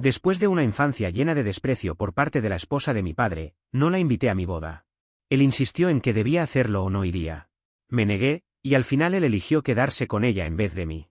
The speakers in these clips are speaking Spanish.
Después de una infancia llena de desprecio por parte de la esposa de mi padre, no la invité a mi boda. Él insistió en que debía hacerlo o no iría. Me negué, y al final él eligió quedarse con ella en vez de mí.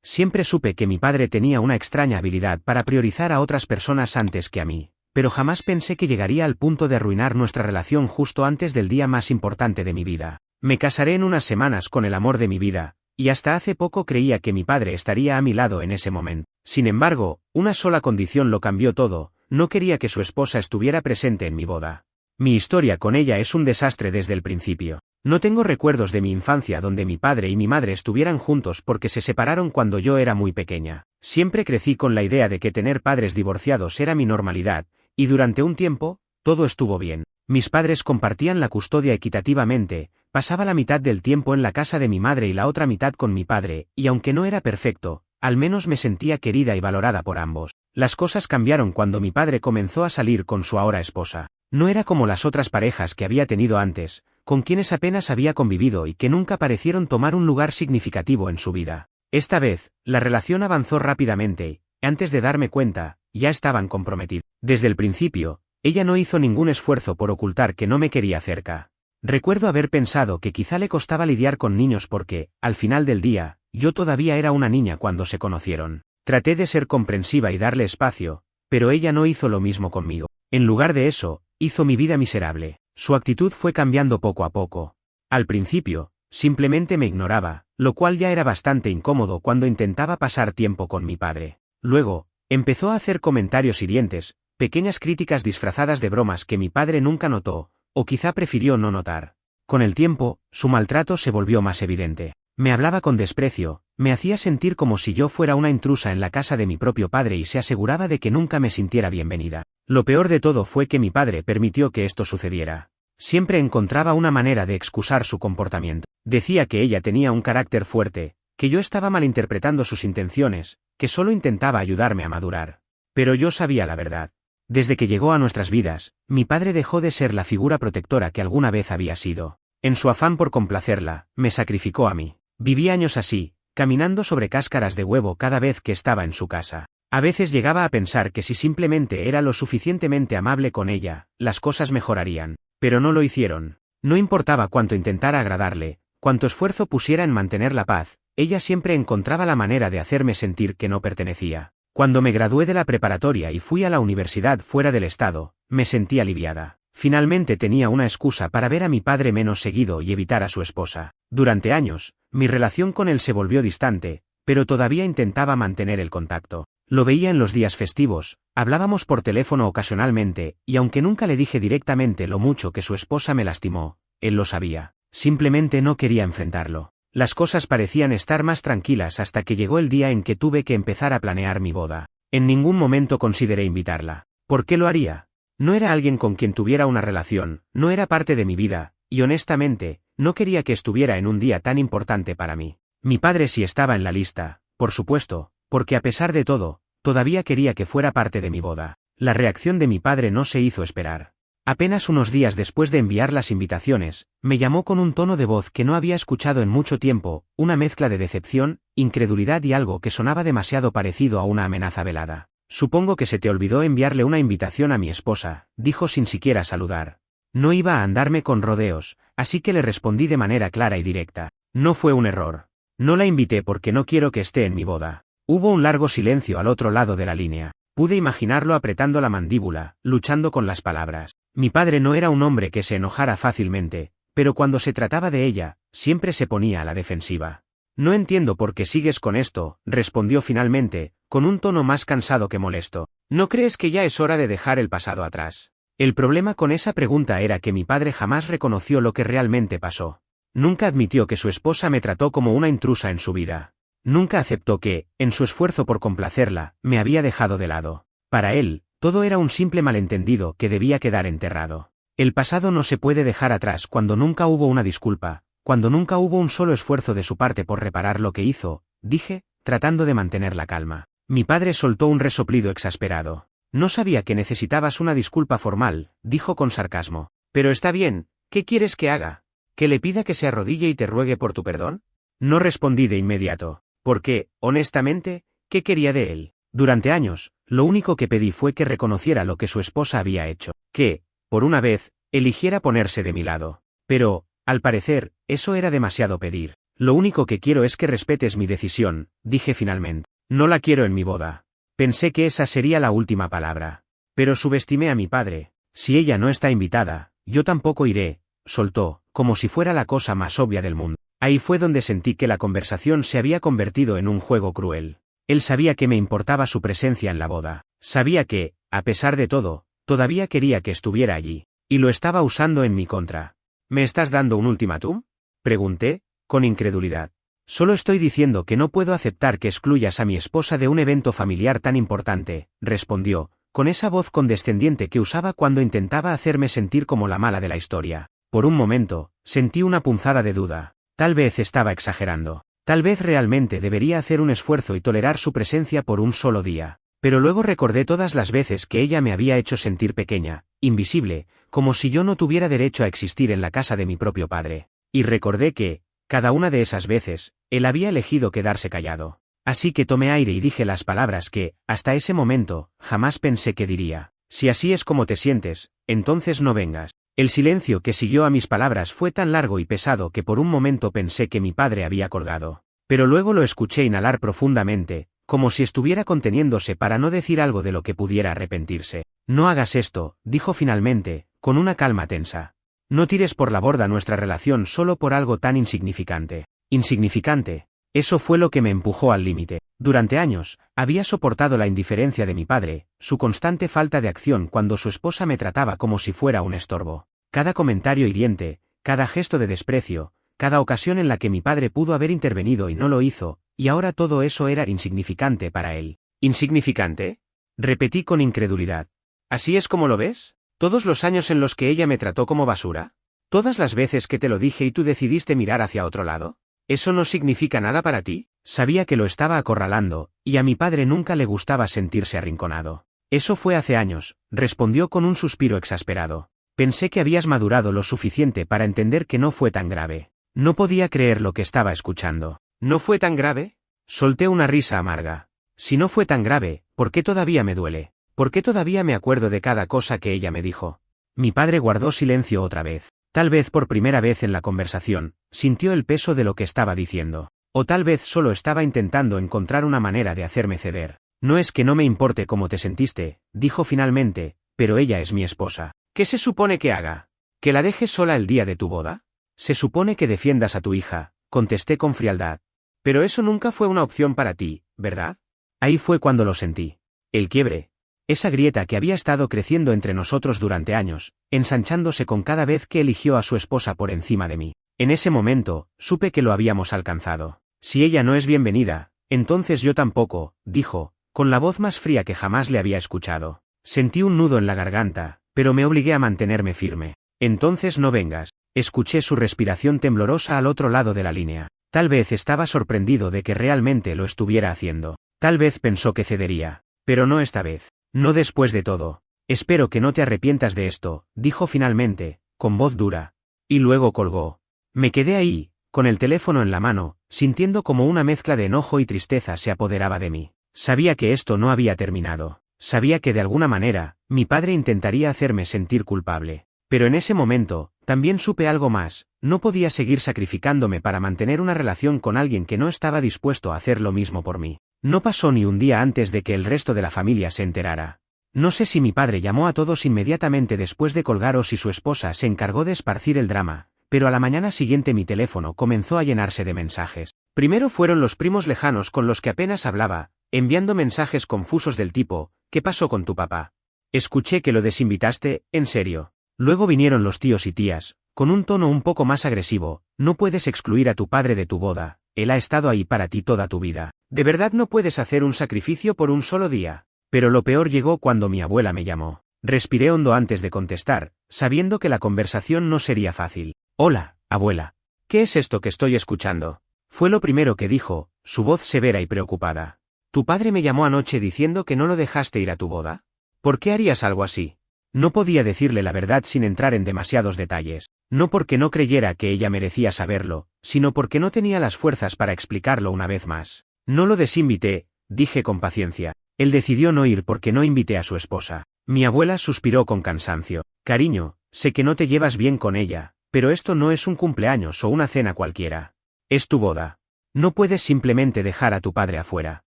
Siempre supe que mi padre tenía una extraña habilidad para priorizar a otras personas antes que a mí, pero jamás pensé que llegaría al punto de arruinar nuestra relación justo antes del día más importante de mi vida. Me casaré en unas semanas con el amor de mi vida, y hasta hace poco creía que mi padre estaría a mi lado en ese momento. Sin embargo, una sola condición lo cambió todo: no quería que su esposa estuviera presente en mi boda. Mi historia con ella es un desastre desde el principio. No tengo recuerdos de mi infancia donde mi padre y mi madre estuvieran juntos porque se separaron cuando yo era muy pequeña. Siempre crecí con la idea de que tener padres divorciados era mi normalidad, y durante un tiempo, todo estuvo bien. Mis padres compartían la custodia equitativamente, pasaba la mitad del tiempo en la casa de mi madre y la otra mitad con mi padre, y aunque no era perfecto, al menos me sentía querida y valorada por ambos. Las cosas cambiaron cuando mi padre comenzó a salir con su ahora esposa. No era como las otras parejas que había tenido antes, con quienes apenas había convivido y que nunca parecieron tomar un lugar significativo en su vida. Esta vez, la relación avanzó rápidamente y, antes de darme cuenta, ya estaban comprometidos. Desde el principio, ella no hizo ningún esfuerzo por ocultar que no me quería cerca. Recuerdo haber pensado que quizá le costaba lidiar con niños porque, al final del día, yo todavía era una niña cuando se conocieron. Traté de ser comprensiva y darle espacio, pero ella no hizo lo mismo conmigo. En lugar de eso, hizo mi vida miserable. Su actitud fue cambiando poco a poco. Al principio, simplemente me ignoraba, lo cual ya era bastante incómodo cuando intentaba pasar tiempo con mi padre. Luego, empezó a hacer comentarios hirientes, pequeñas críticas disfrazadas de bromas que mi padre nunca notó, o quizá prefirió no notar. Con el tiempo, su maltrato se volvió más evidente. Me hablaba con desprecio, me hacía sentir como si yo fuera una intrusa en la casa de mi propio padre y se aseguraba de que nunca me sintiera bienvenida. Lo peor de todo fue que mi padre permitió que esto sucediera. Siempre encontraba una manera de excusar su comportamiento. Decía que ella tenía un carácter fuerte, que yo estaba malinterpretando sus intenciones, que solo intentaba ayudarme a madurar. Pero yo sabía la verdad. Desde que llegó a nuestras vidas, mi padre dejó de ser la figura protectora que alguna vez había sido. En su afán por complacerla, me sacrificó a mí. Viví años así, caminando sobre cáscaras de huevo cada vez que estaba en su casa. A veces llegaba a pensar que si simplemente era lo suficientemente amable con ella, las cosas mejorarían. Pero no lo hicieron. No importaba cuánto intentara agradarle, cuánto esfuerzo pusiera en mantener la paz, ella siempre encontraba la manera de hacerme sentir que no pertenecía. Cuando me gradué de la preparatoria y fui a la universidad fuera del estado, me sentí aliviada. Finalmente tenía una excusa para ver a mi padre menos seguido y evitar a su esposa. Durante años, mi relación con él se volvió distante, pero todavía intentaba mantener el contacto. Lo veía en los días festivos, hablábamos por teléfono ocasionalmente, y aunque nunca le dije directamente lo mucho que su esposa me lastimó, él lo sabía. Simplemente no quería enfrentarlo. Las cosas parecían estar más tranquilas hasta que llegó el día en que tuve que empezar a planear mi boda. En ningún momento consideré invitarla. ¿Por qué lo haría? No era alguien con quien tuviera una relación, no era parte de mi vida, y honestamente, no quería que estuviera en un día tan importante para mí. Mi padre sí estaba en la lista, por supuesto, porque a pesar de todo, todavía quería que fuera parte de mi boda. La reacción de mi padre no se hizo esperar. Apenas unos días después de enviar las invitaciones, me llamó con un tono de voz que no había escuchado en mucho tiempo, una mezcla de decepción, incredulidad y algo que sonaba demasiado parecido a una amenaza velada. Supongo que se te olvidó enviarle una invitación a mi esposa, dijo sin siquiera saludar. No iba a andarme con rodeos, así que le respondí de manera clara y directa. No fue un error. No la invité porque no quiero que esté en mi boda. Hubo un largo silencio al otro lado de la línea. Pude imaginarlo apretando la mandíbula, luchando con las palabras. Mi padre no era un hombre que se enojara fácilmente, pero cuando se trataba de ella, siempre se ponía a la defensiva. No entiendo por qué sigues con esto, respondió finalmente, con un tono más cansado que molesto. ¿No crees que ya es hora de dejar el pasado atrás? El problema con esa pregunta era que mi padre jamás reconoció lo que realmente pasó. Nunca admitió que su esposa me trató como una intrusa en su vida. Nunca aceptó que, en su esfuerzo por complacerla, me había dejado de lado. Para él, todo era un simple malentendido que debía quedar enterrado. El pasado no se puede dejar atrás cuando nunca hubo una disculpa, cuando nunca hubo un solo esfuerzo de su parte por reparar lo que hizo, dije, tratando de mantener la calma. Mi padre soltó un resoplido exasperado. No sabía que necesitabas una disculpa formal, dijo con sarcasmo. Pero está bien, ¿qué quieres que haga? ¿Que le pida que se arrodille y te ruegue por tu perdón? No respondí de inmediato. Porque, honestamente, ¿qué quería de él? Durante años, Lo único que pedí fue que reconociera lo que su esposa había hecho, que, por una vez, eligiera ponerse de mi lado. Pero, al parecer, eso era demasiado pedir. Lo único que quiero es que respetes mi decisión, dije finalmente. No la quiero en mi boda. Pensé que esa sería la última palabra. Pero subestimé a mi padre. Si ella no está invitada, yo tampoco iré, soltó, como si fuera la cosa más obvia del mundo. Ahí fue donde sentí que la conversación se había convertido en un juego cruel. Él sabía que me importaba su presencia en la boda. Sabía que, a pesar de todo, todavía quería que estuviera allí. Y lo estaba usando en mi contra. ¿Me estás dando un ultimátum?, pregunté, con incredulidad. Solo estoy diciendo que no puedo aceptar que excluyas a mi esposa de un evento familiar tan importante, respondió, con esa voz condescendiente que usaba cuando intentaba hacerme sentir como la mala de la historia. Por un momento, sentí una punzada de duda. Tal vez estaba exagerando. Tal vez realmente debería hacer un esfuerzo y tolerar su presencia por un solo día. Pero luego recordé todas las veces que ella me había hecho sentir pequeña, invisible, como si yo no tuviera derecho a existir en la casa de mi propio padre. Y recordé que, cada una de esas veces, él había elegido quedarse callado. Así que tomé aire y dije las palabras que, hasta ese momento, jamás pensé que diría. Si así es como te sientes, entonces no vengas. El silencio que siguió a mis palabras fue tan largo y pesado que por un momento pensé que mi padre había colgado. Pero luego lo escuché inhalar profundamente, como si estuviera conteniéndose para no decir algo de lo que pudiera arrepentirse. No hagas esto, dijo finalmente, con una calma tensa. No tires por la borda nuestra relación solo por algo tan insignificante. Insignificante. Eso fue lo que me empujó al límite. Durante años, había soportado la indiferencia de mi padre, su constante falta de acción cuando su esposa me trataba como si fuera un estorbo. Cada comentario hiriente, cada gesto de desprecio, cada ocasión en la que mi padre pudo haber intervenido y no lo hizo, y ahora todo eso era insignificante para él. ¿Insignificante?, repetí con incredulidad. ¿Así es como lo ves? ¿Todos los años en los que ella me trató como basura? ¿Todas las veces que te lo dije y tú decidiste mirar hacia otro lado? ¿Eso no significa nada para ti? Sabía que lo estaba acorralando, y a mi padre nunca le gustaba sentirse arrinconado. Eso fue hace años, respondió con un suspiro exasperado. Pensé que habías madurado lo suficiente para entender que no fue tan grave. No podía creer lo que estaba escuchando. ¿No fue tan grave? Solté una risa amarga. Si no fue tan grave, ¿por qué todavía me duele? ¿Por qué todavía me acuerdo de cada cosa que ella me dijo? Mi padre guardó silencio otra vez. Tal vez por primera vez en la conversación, sintió el peso de lo que estaba diciendo. O tal vez solo estaba intentando encontrar una manera de hacerme ceder. No es que no me importe cómo te sentiste, dijo finalmente, pero ella es mi esposa. ¿Qué se supone que haga? ¿Que la dejes sola el día de tu boda? Se supone que defiendas a tu hija, contesté con frialdad. Pero eso nunca fue una opción para ti, ¿verdad? Ahí fue cuando lo sentí. El quiebre. Esa grieta que había estado creciendo entre nosotros durante años, ensanchándose con cada vez que eligió a su esposa por encima de mí. En ese momento, supe que lo habíamos alcanzado. Si ella no es bienvenida, entonces yo tampoco, dijo, con la voz más fría que jamás le había escuchado. Sentí un nudo en la garganta, pero me obligué a mantenerme firme. Entonces no vengas. Escuché su respiración temblorosa al otro lado de la línea. Tal vez estaba sorprendido de que realmente lo estuviera haciendo. Tal vez pensó que cedería. Pero no esta vez. No después de todo. Espero que no te arrepientas de esto, dijo finalmente, con voz dura. Y luego colgó. Me quedé ahí, con el teléfono en la mano, sintiendo como una mezcla de enojo y tristeza se apoderaba de mí. Sabía que esto no había terminado. Sabía que de alguna manera, mi padre intentaría hacerme sentir culpable. Pero en ese momento, también supe algo más. No podía seguir sacrificándome para mantener una relación con alguien que no estaba dispuesto a hacer lo mismo por mí. No pasó ni un día antes de que el resto de la familia se enterara. No sé si mi padre llamó a todos inmediatamente después de colgar o si su esposa se encargó de esparcir el drama, pero a la mañana siguiente mi teléfono comenzó a llenarse de mensajes. Primero fueron los primos lejanos con los que apenas hablaba, enviando mensajes confusos del tipo, ¿qué pasó con tu papá? Escuché que lo desinvitaste, ¿en serio? Luego vinieron los tíos y tías, con un tono un poco más agresivo, no puedes excluir a tu padre de tu boda, él ha estado ahí para ti toda tu vida. ¿De verdad no puedes hacer un sacrificio por un solo día? Pero lo peor llegó cuando mi abuela me llamó. Respiré hondo antes de contestar, sabiendo que la conversación no sería fácil. Hola, abuela. ¿Qué es esto que estoy escuchando? Fue lo primero que dijo, su voz severa y preocupada. ¿Tu padre me llamó anoche diciendo que no lo dejaste ir a tu boda? ¿Por qué harías algo así? No podía decirle la verdad sin entrar en demasiados detalles, no porque no creyera que ella merecía saberlo, sino porque no tenía las fuerzas para explicarlo una vez más. No lo desinvité, dije con paciencia. Él decidió no ir porque no invité a su esposa. Mi abuela suspiró con cansancio. Cariño, sé que no te llevas bien con ella, pero esto no es un cumpleaños o una cena cualquiera. Es tu boda. No puedes simplemente dejar a tu padre afuera.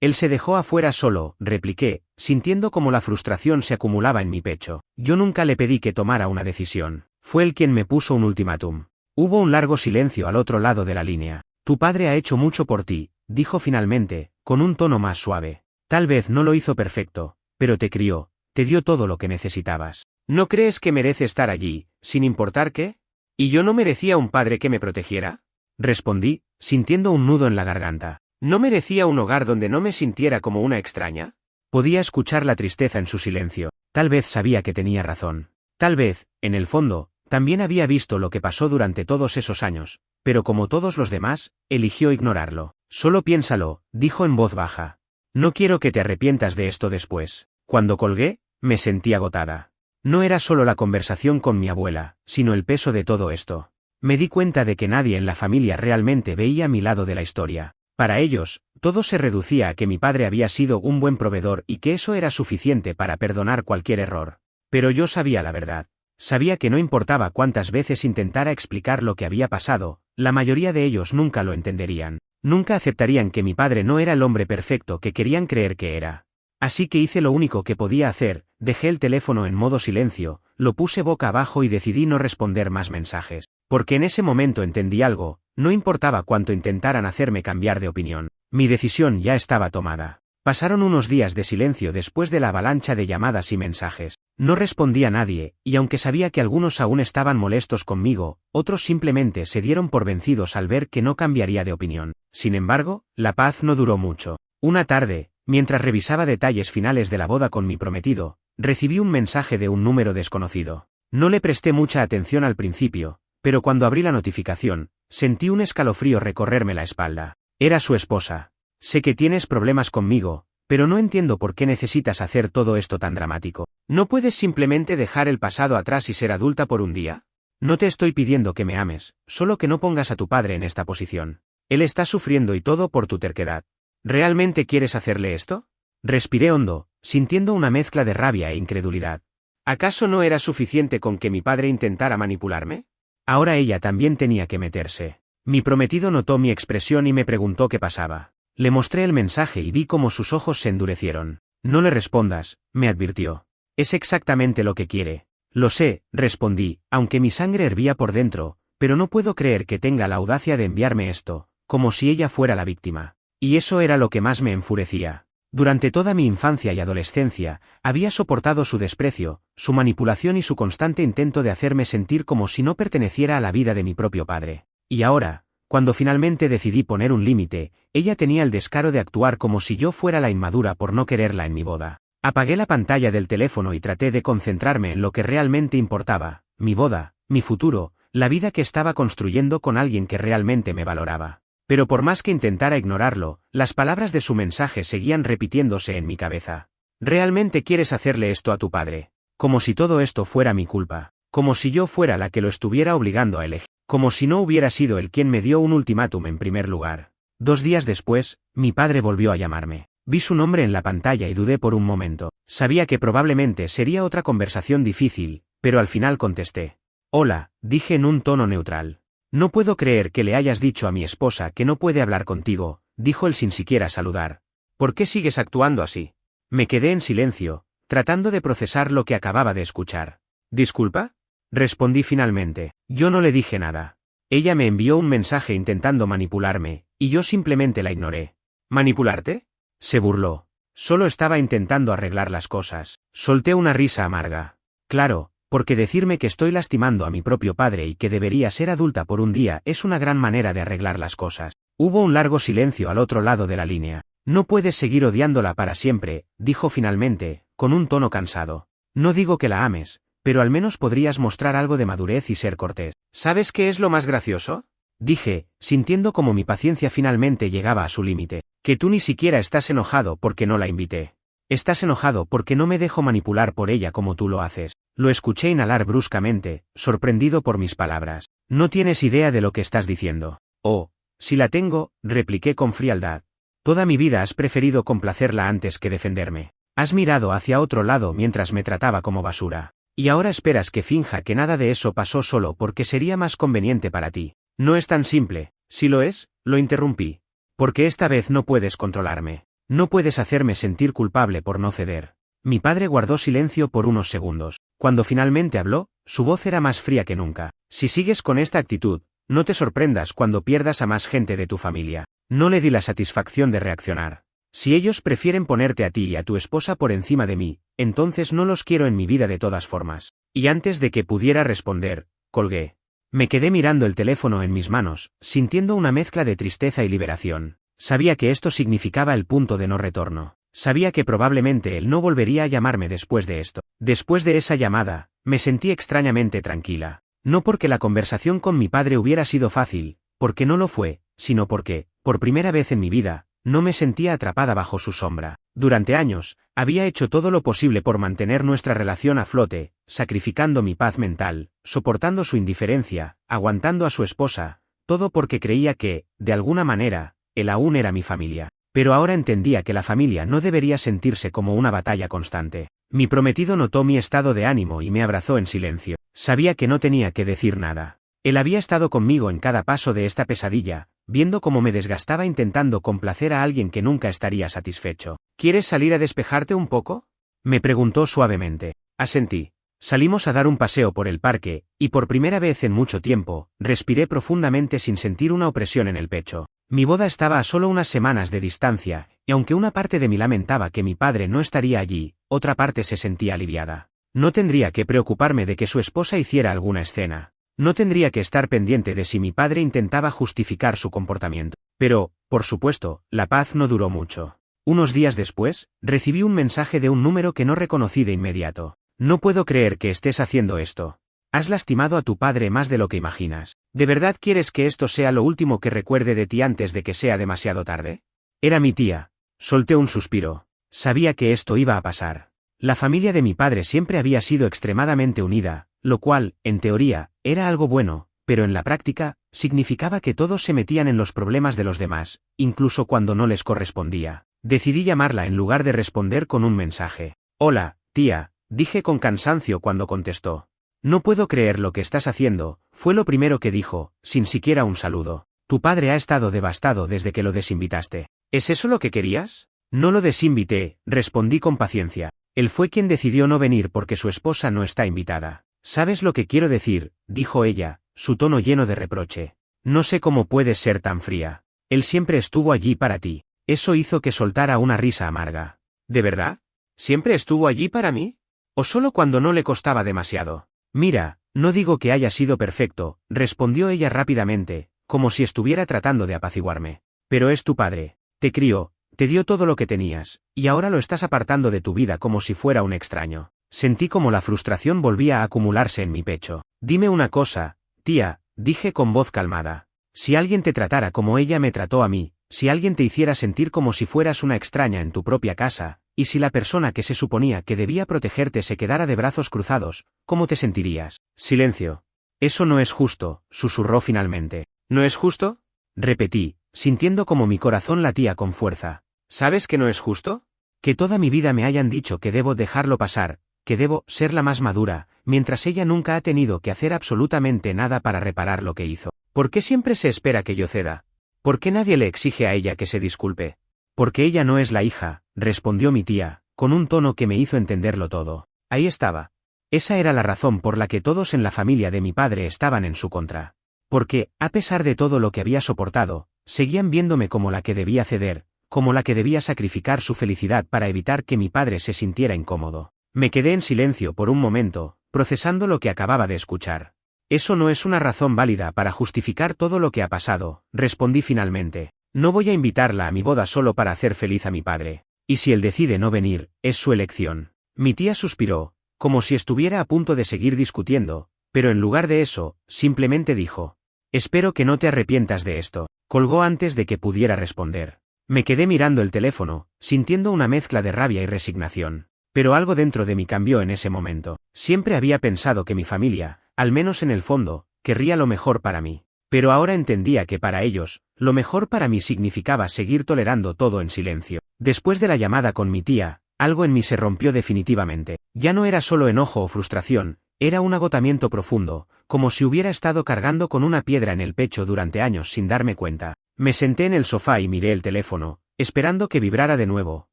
Él se dejó afuera solo, repliqué, sintiendo como la frustración se acumulaba en mi pecho. Yo nunca le pedí que tomara una decisión. Fue él quien me puso un ultimátum. Hubo un largo silencio al otro lado de la línea. Tu padre ha hecho mucho por ti, dijo finalmente, con un tono más suave. Tal vez no lo hizo perfecto, pero te crió, te dio todo lo que necesitabas. ¿No crees que merece estar allí, sin importar qué? ¿Y yo no merecía un padre que me protegiera? Respondí, sintiendo un nudo en la garganta. ¿No merecía un hogar donde no me sintiera como una extraña? Podía escuchar la tristeza en su silencio. Tal vez sabía que tenía razón. Tal vez, en el fondo, también había visto lo que pasó durante todos esos años, pero como todos los demás, eligió ignorarlo. Solo piénsalo, dijo en voz baja. No quiero que te arrepientas de esto después. Cuando colgué, me sentí agotada. No era solo la conversación con mi abuela, sino el peso de todo esto. Me di cuenta de que nadie en la familia realmente veía mi lado de la historia. Para ellos, todo se reducía a que mi padre había sido un buen proveedor y que eso era suficiente para perdonar cualquier error. Pero yo sabía la verdad. Sabía que no importaba cuántas veces intentara explicar lo que había pasado, la mayoría de ellos nunca lo entenderían. Nunca aceptarían que mi padre no era el hombre perfecto que querían creer que era. Así que hice lo único que podía hacer, dejé el teléfono en modo silencio, lo puse boca abajo y decidí no responder más mensajes. Porque en ese momento entendí algo, no importaba cuánto intentaran hacerme cambiar de opinión. Mi decisión ya estaba tomada. Pasaron unos días de silencio después de la avalancha de llamadas y mensajes. No respondía a nadie, y aunque sabía que algunos aún estaban molestos conmigo, otros simplemente se dieron por vencidos al ver que no cambiaría de opinión. Sin embargo, la paz no duró mucho. Una tarde, mientras revisaba detalles finales de la boda con mi prometido, recibí un mensaje de un número desconocido. No le presté mucha atención al principio, pero cuando abrí la notificación, sentí un escalofrío recorrerme la espalda. Era su esposa. Sé que tienes problemas conmigo, pero no entiendo por qué necesitas hacer todo esto tan dramático. ¿No puedes simplemente dejar el pasado atrás y ser adulta por un día? No te estoy pidiendo que me ames, solo que no pongas a tu padre en esta posición. Él está sufriendo y todo por tu terquedad. ¿Realmente quieres hacerle esto? Respiré hondo, sintiendo una mezcla de rabia e incredulidad. ¿Acaso no era suficiente con que mi padre intentara manipularme? Ahora ella también tenía que meterse. Mi prometido notó mi expresión y me preguntó qué pasaba. Le mostré el mensaje y vi cómo sus ojos se endurecieron. No le respondas, me advirtió. Es exactamente lo que quiere. Lo sé, respondí, aunque mi sangre hervía por dentro, pero no puedo creer que tenga la audacia de enviarme esto, como si ella fuera la víctima. Y eso era lo que más me enfurecía. Durante toda mi infancia y adolescencia, había soportado su desprecio, su manipulación y su constante intento de hacerme sentir como si no perteneciera a la vida de mi propio padre. Y ahora, cuando finalmente decidí poner un límite, ella tenía el descaro de actuar como si yo fuera la inmadura por no quererla en mi boda. Apagué la pantalla del teléfono y traté de concentrarme en lo que realmente importaba, mi boda, mi futuro, la vida que estaba construyendo con alguien que realmente me valoraba. Pero por más que intentara ignorarlo, las palabras de su mensaje seguían repitiéndose en mi cabeza. ¿Realmente quieres hacerle esto a tu padre? Como si todo esto fuera mi culpa. Como si yo fuera la que lo estuviera obligando a elegir. Como si no hubiera sido él quien me dio un ultimátum en primer lugar. 2 días después, mi padre volvió a llamarme. Vi su nombre en la pantalla y dudé por un momento. Sabía que probablemente sería otra conversación difícil, pero al final contesté. Hola, dije en un tono neutral. No puedo creer que le hayas dicho a mi esposa que no puede hablar contigo, dijo él sin siquiera saludar. ¿Por qué sigues actuando así? Me quedé en silencio, tratando de procesar lo que acababa de escuchar. ¿Disculpa? Respondí finalmente. Yo no le dije nada. Ella me envió un mensaje intentando manipularme, y yo simplemente la ignoré. ¿Manipularte? Se burló. Solo estaba intentando arreglar las cosas. Solté una risa amarga. Claro, porque decirme que estoy lastimando a mi propio padre y que debería ser adulta por un día es una gran manera de arreglar las cosas. Hubo un largo silencio al otro lado de la línea. No puedes seguir odiándola para siempre, dijo finalmente, con un tono cansado. No digo que la ames, pero al menos podrías mostrar algo de madurez y ser cortés. ¿Sabes qué es lo más gracioso? Dije, sintiendo como mi paciencia finalmente llegaba a su límite. Que tú ni siquiera estás enojado porque no la invité. Estás enojado porque no me dejo manipular por ella como tú lo haces. Lo escuché inhalar bruscamente, sorprendido por mis palabras. No tienes idea de lo que estás diciendo. Oh, si la tengo, repliqué con frialdad. Toda mi vida has preferido complacerla antes que defenderme. Has mirado hacia otro lado mientras me trataba como basura. Y ahora esperas que finja que nada de eso pasó solo porque sería más conveniente para ti. No es tan simple. Si lo es, lo interrumpí. Porque esta vez no puedes controlarme. No puedes hacerme sentir culpable por no ceder. Mi padre guardó silencio por unos segundos. Cuando finalmente habló, su voz era más fría que nunca. Si sigues con esta actitud, no te sorprendas cuando pierdas a más gente de tu familia. No le di la satisfacción de reaccionar. Si ellos prefieren ponerte a ti y a tu esposa por encima de mí, entonces no los quiero en mi vida de todas formas. Y antes de que pudiera responder, colgué. Me quedé mirando el teléfono en mis manos, sintiendo una mezcla de tristeza y liberación. Sabía que esto significaba el punto de no retorno. Sabía que probablemente él no volvería a llamarme después de esto. Después de esa llamada, me sentí extrañamente tranquila. No porque la conversación con mi padre hubiera sido fácil, porque no lo fue, sino porque, por primera vez en mi vida, no me sentía atrapada bajo su sombra. Durante años, había hecho todo lo posible por mantener nuestra relación a flote, sacrificando mi paz mental, soportando su indiferencia, aguantando a su esposa, todo porque creía que, de alguna manera, él aún era mi familia. Pero ahora entendía que la familia no debería sentirse como una batalla constante. Mi prometido notó mi estado de ánimo y me abrazó en silencio. Sabía que no tenía que decir nada. Él había estado conmigo en cada paso de esta pesadilla, viendo cómo me desgastaba intentando complacer a alguien que nunca estaría satisfecho. ¿Quieres salir a despejarte un poco?, me preguntó suavemente. Asentí. Salimos a dar un paseo por el parque, y por primera vez en mucho tiempo, respiré profundamente sin sentir una opresión en el pecho. Mi boda estaba a solo unas semanas de distancia, y aunque una parte de mí lamentaba que mi padre no estaría allí, otra parte se sentía aliviada. No tendría que preocuparme de que su esposa hiciera alguna escena. No tendría que estar pendiente de si mi padre intentaba justificar su comportamiento. Pero, por supuesto, la paz no duró mucho. Unos días después, recibí un mensaje de un número que no reconocí de inmediato. No puedo creer que estés haciendo esto. Has lastimado a tu padre más de lo que imaginas. ¿De verdad quieres que esto sea lo último que recuerde de ti antes de que sea demasiado tarde? Era mi tía. Solté un suspiro. Sabía que esto iba a pasar. La familia de mi padre siempre había sido extremadamente unida, lo cual, en teoría, era algo bueno, pero en la práctica, significaba que todos se metían en los problemas de los demás, incluso cuando no les correspondía. Decidí llamarla en lugar de responder con un mensaje. Hola, tía, dije con cansancio cuando contestó. No puedo creer lo que estás haciendo, fue lo primero que dijo, sin siquiera un saludo. Tu padre ha estado devastado desde que lo desinvitaste. ¿Es eso lo que querías? No lo desinvité, respondí con paciencia. Él fue quien decidió no venir porque su esposa no está invitada. ¿Sabes lo que quiero decir?, dijo ella, su tono lleno de reproche. No sé cómo puedes ser tan fría. Él siempre estuvo allí para ti. Eso hizo que soltara una risa amarga. ¿De verdad? ¿Siempre estuvo allí para mí? ¿O solo cuando no le costaba demasiado? Mira, no digo que haya sido perfecto, respondió ella rápidamente, como si estuviera tratando de apaciguarme. Pero es tu padre. Te crió, te dio todo lo que tenías, y ahora lo estás apartando de tu vida como si fuera un extraño. Sentí como la frustración volvía a acumularse en mi pecho. Dime una cosa, tía, dije con voz calmada. Si alguien te tratara como ella me trató a mí, si alguien te hiciera sentir como si fueras una extraña en tu propia casa, y si la persona que se suponía que debía protegerte se quedara de brazos cruzados, ¿cómo te sentirías? Silencio. Eso no es justo, susurró finalmente. ¿No es justo?, repetí, sintiendo como mi corazón latía con fuerza. ¿Sabes que no es justo? Que toda mi vida me hayan dicho que debo dejarlo pasar, que debo ser la más madura, mientras ella nunca ha tenido que hacer absolutamente nada para reparar lo que hizo. ¿Por qué siempre se espera que yo ceda? ¿Por qué nadie le exige a ella que se disculpe? Porque ella no es la hija, respondió mi tía, con un tono que me hizo entenderlo todo. Ahí estaba. Esa era la razón por la que todos en la familia de mi padre estaban en su contra. Porque, a pesar de todo lo que había soportado, seguían viéndome como la que debía ceder, como la que debía sacrificar su felicidad para evitar que mi padre se sintiera incómodo. Me quedé en silencio por un momento, procesando lo que acababa de escuchar. Eso no es una razón válida para justificar todo lo que ha pasado, respondí finalmente. No voy a invitarla a mi boda solo para hacer feliz a mi padre. Y si él decide no venir, es su elección. Mi tía suspiró, como si estuviera a punto de seguir discutiendo, pero en lugar de eso, simplemente dijo. Espero que no te arrepientas de esto. Colgó antes de que pudiera responder. Me quedé mirando el teléfono, sintiendo una mezcla de rabia y resignación. Pero algo dentro de mí cambió en ese momento. Siempre había pensado que mi familia, al menos en el fondo, querría lo mejor para mí. Pero ahora entendía que para ellos, lo mejor para mí significaba seguir tolerando todo en silencio. Después de la llamada con mi tía, algo en mí se rompió definitivamente. Ya no era solo enojo o frustración, era un agotamiento profundo, como si hubiera estado cargando con una piedra en el pecho durante años sin darme cuenta. Me senté en el sofá y miré el teléfono, esperando que vibrara de nuevo,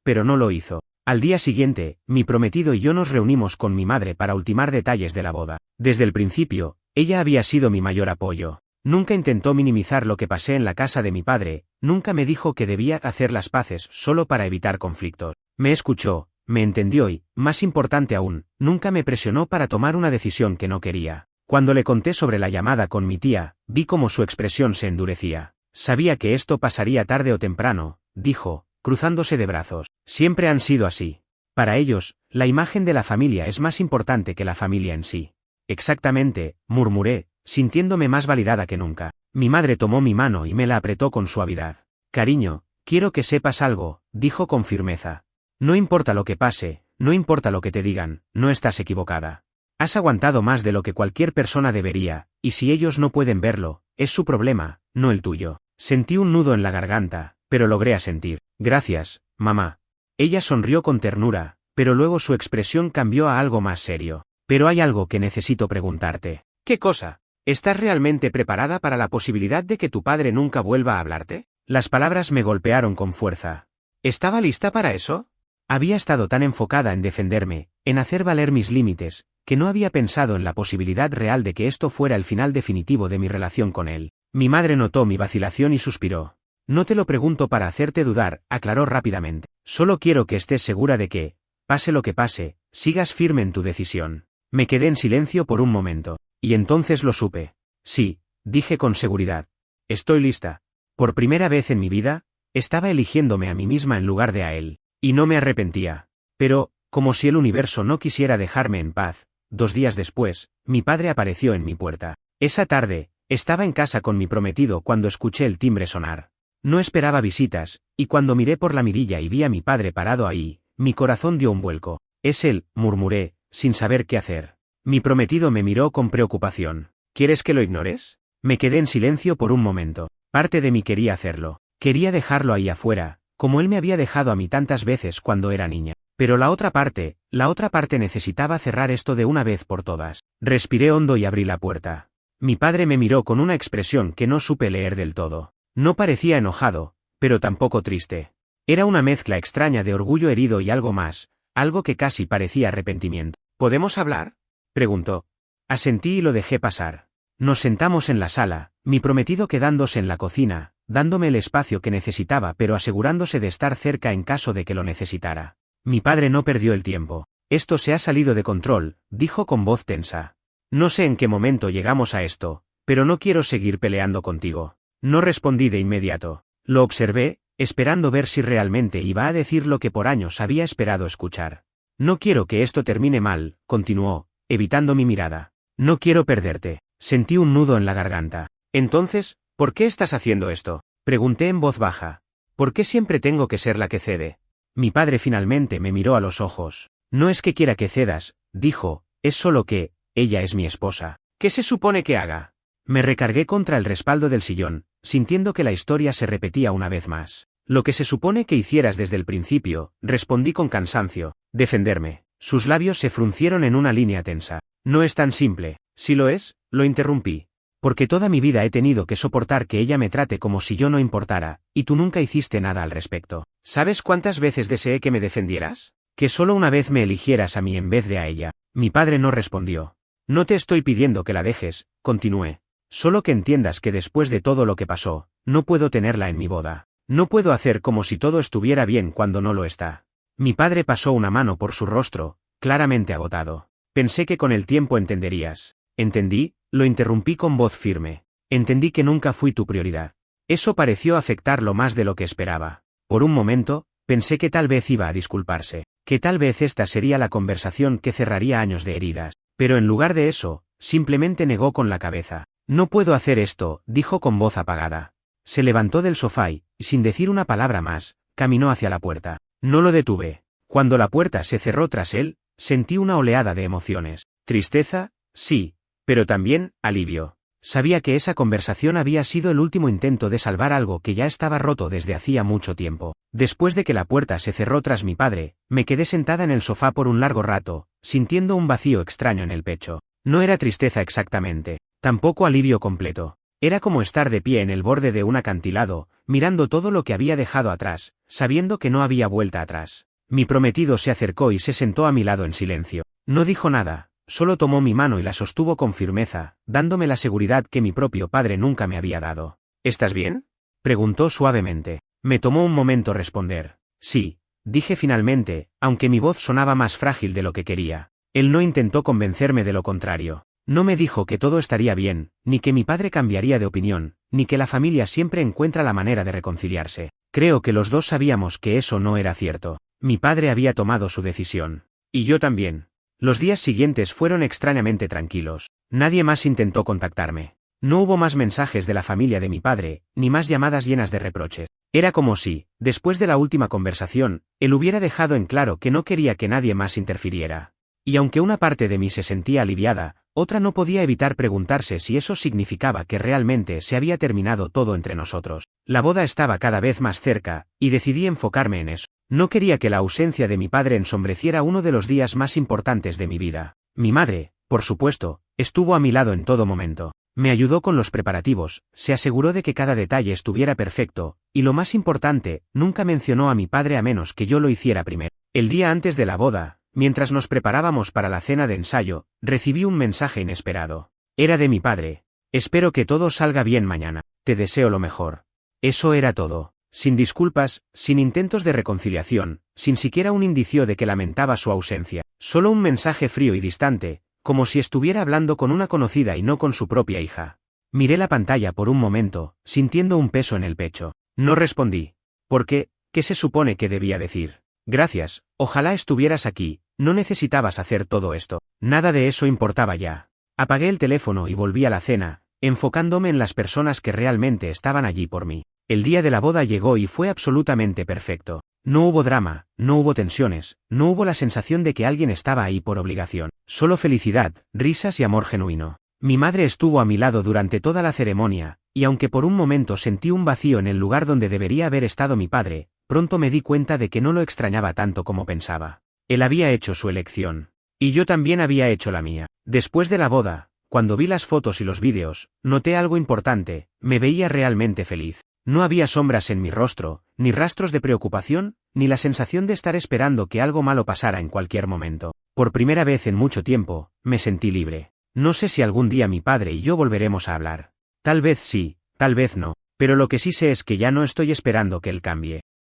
pero no lo hizo. Al día siguiente, mi prometido y yo nos reunimos con mi madre para ultimar detalles de la boda. Desde el principio, ella había sido mi mayor apoyo. Nunca intentó minimizar lo que pasé en la casa de mi padre, nunca me dijo que debía hacer las paces solo para evitar conflictos. Me escuchó, me entendió y, más importante aún, nunca me presionó para tomar una decisión que no quería. Cuando le conté sobre la llamada con mi tía, vi cómo su expresión se endurecía. Sabía que esto pasaría tarde o temprano, dijo, cruzándose de brazos. Siempre han sido así. Para ellos, la imagen de la familia es más importante que la familia en sí. Exactamente, murmuré, sintiéndome más validada que nunca. Mi madre tomó mi mano y me la apretó con suavidad. Cariño, quiero que sepas algo, dijo con firmeza. No importa lo que pase, no importa lo que te digan, no estás equivocada. Has aguantado más de lo que cualquier persona debería, y si ellos no pueden verlo, es su problema, no el tuyo. Sentí un nudo en la garganta, pero logré asentir. Gracias, mamá. Ella sonrió con ternura, pero luego su expresión cambió a algo más serio. Pero hay algo que necesito preguntarte. ¿Qué cosa? ¿Estás realmente preparada para la posibilidad de que tu padre nunca vuelva a hablarte? Las palabras me golpearon con fuerza. ¿Estaba lista para eso? Había estado tan enfocada en defenderme, en hacer valer mis límites, que no había pensado en la posibilidad real de que esto fuera el final definitivo de mi relación con él. Mi madre notó mi vacilación y suspiró. No te lo pregunto para hacerte dudar, aclaró rápidamente. Solo quiero que estés segura de que, pase lo que pase, sigas firme en tu decisión. Me quedé en silencio por un momento. Y entonces lo supe. Sí, dije con seguridad. Estoy lista. Por primera vez en mi vida, estaba eligiéndome a mí misma en lugar de a él. Y no me arrepentía. Pero, como si el universo no quisiera dejarme en paz, 2 días después, mi padre apareció en mi puerta. Esa tarde, estaba en casa con mi prometido cuando escuché el timbre sonar. No esperaba visitas, y cuando miré por la mirilla y vi a mi padre parado ahí, mi corazón dio un vuelco. Es él, murmuré, sin saber qué hacer. Mi prometido me miró con preocupación. ¿Quieres que lo ignores? Me quedé en silencio por un momento. Parte de mí quería hacerlo. Quería dejarlo ahí afuera, como él me había dejado a mí tantas veces cuando era niña. Pero la otra parte necesitaba cerrar esto de una vez por todas. Respiré hondo y abrí la puerta. Mi padre me miró con una expresión que no supe leer del todo. No parecía enojado, pero tampoco triste. Era una mezcla extraña de orgullo herido y algo más, algo que casi parecía arrepentimiento. ¿Podemos hablar?, preguntó. Asentí y lo dejé pasar. Nos sentamos en la sala, mi prometido quedándose en la cocina, dándome el espacio que necesitaba pero asegurándose de estar cerca en caso de que lo necesitara. Mi padre no perdió el tiempo. Esto se ha salido de control, dijo con voz tensa. No sé en qué momento llegamos a esto, pero no quiero seguir peleando contigo. No respondí de inmediato. Lo observé, esperando ver si realmente iba a decir lo que por años había esperado escuchar. No quiero que esto termine mal, continuó, evitando mi mirada. No quiero perderte. Sentí un nudo en la garganta. Entonces, ¿por qué estás haciendo esto?, pregunté en voz baja. ¿Por qué siempre tengo que ser la que cede? Mi padre finalmente me miró a los ojos. No es que quiera que cedas, dijo, es solo que, ella es mi esposa. ¿Qué se supone que haga? Me recargué contra el respaldo del sillón, sintiendo que la historia se repetía una vez más. Lo que se supone que hicieras desde el principio, respondí con cansancio. Defenderme. Sus labios se fruncieron en una línea tensa. No es tan simple. Si lo es, lo interrumpí. Porque toda mi vida he tenido que soportar que ella me trate como si yo no importara, y tú nunca hiciste nada al respecto. ¿Sabes cuántas veces deseé que me defendieras? Que solo una vez me eligieras a mí en vez de a ella. Mi padre no respondió. No te estoy pidiendo que la dejes, continué. Solo que entiendas que después de todo lo que pasó, no puedo tenerla en mi boda. No puedo hacer como si todo estuviera bien cuando no lo está. Mi padre pasó una mano por su rostro, claramente agotado. Pensé que con el tiempo entenderías. Entendí, lo interrumpí con voz firme. Entendí que nunca fui tu prioridad. Eso pareció afectarlo más de lo que esperaba. Por un momento, pensé que tal vez iba a disculparse, que tal vez esta sería la conversación que cerraría años de heridas. Pero en lugar de eso, simplemente negó con la cabeza. No puedo hacer esto, dijo con voz apagada. Se levantó del sofá y, sin decir una palabra más, caminó hacia la puerta. No lo detuve. Cuando la puerta se cerró tras él, sentí una oleada de emociones. Tristeza, sí, pero también, alivio. Sabía que esa conversación había sido el último intento de salvar algo que ya estaba roto desde hacía mucho tiempo. Después de que la puerta se cerró tras mi padre, me quedé sentada en el sofá por un largo rato, sintiendo un vacío extraño en el pecho. No era tristeza exactamente, tampoco alivio completo. Era como estar de pie en el borde de un acantilado, mirando todo lo que había dejado atrás, sabiendo que no había vuelta atrás. Mi prometido se acercó y se sentó a mi lado en silencio. No dijo nada. Solo tomó mi mano y la sostuvo con firmeza, dándome la seguridad que mi propio padre nunca me había dado. ¿Estás bien?, preguntó suavemente. Me tomó un momento responder. Sí, dije finalmente, aunque mi voz sonaba más frágil de lo que quería. Él no intentó convencerme de lo contrario. No me dijo que todo estaría bien, ni que mi padre cambiaría de opinión, ni que la familia siempre encuentra la manera de reconciliarse. Creo que los dos sabíamos que eso no era cierto. Mi padre había tomado su decisión. Y yo también. Los días siguientes fueron extrañamente tranquilos. Nadie más intentó contactarme. No hubo más mensajes de la familia de mi padre, ni más llamadas llenas de reproches. Era como si, después de la última conversación, él hubiera dejado en claro que no quería que nadie más interfiriera. Y aunque una parte de mí se sentía aliviada, otra no podía evitar preguntarse si eso significaba que realmente se había terminado todo entre nosotros. La boda estaba cada vez más cerca, y decidí enfocarme en eso. No quería que la ausencia de mi padre ensombreciera uno de los días más importantes de mi vida. Mi madre, por supuesto, estuvo a mi lado en todo momento. Me ayudó con los preparativos, se aseguró de que cada detalle estuviera perfecto, y lo más importante, nunca mencionó a mi padre a menos que yo lo hiciera primero. El día antes de la boda, mientras nos preparábamos para la cena de ensayo, recibí un mensaje inesperado. Era de mi padre. Espero que todo salga bien mañana. Te deseo lo mejor. Eso era todo. Sin disculpas, sin intentos de reconciliación, sin siquiera un indicio de que lamentaba su ausencia. Solo un mensaje frío y distante, como si estuviera hablando con una conocida y no con su propia hija. Miré la pantalla por un momento, sintiendo un peso en el pecho. No respondí. ¿Por qué? ¿Qué se supone que debía decir? Gracias, ojalá estuvieras aquí, no necesitabas hacer todo esto. Nada de eso importaba ya. Apagué el teléfono y volví a la cena, enfocándome en las personas que realmente estaban allí por mí. El día de la boda llegó y fue absolutamente perfecto. No hubo drama, no hubo tensiones, no hubo la sensación de que alguien estaba ahí por obligación. Solo felicidad, risas y amor genuino. Mi madre estuvo a mi lado durante toda la ceremonia, y aunque por un momento sentí un vacío en el lugar donde debería haber estado mi padre, pronto me di cuenta de que no lo extrañaba tanto como pensaba. Él había hecho su elección. Y yo también había hecho la mía. Después de la boda, cuando vi las fotos y los vídeos, noté algo importante, me veía realmente feliz. No había sombras en mi rostro, ni rastros de preocupación, ni la sensación de estar esperando que algo malo pasara en cualquier momento. Por primera vez en mucho tiempo, me sentí libre. No sé si algún día mi padre y yo volveremos a hablar. Tal vez sí, tal vez no, pero lo que sí sé es que ya no estoy esperando que él cambie.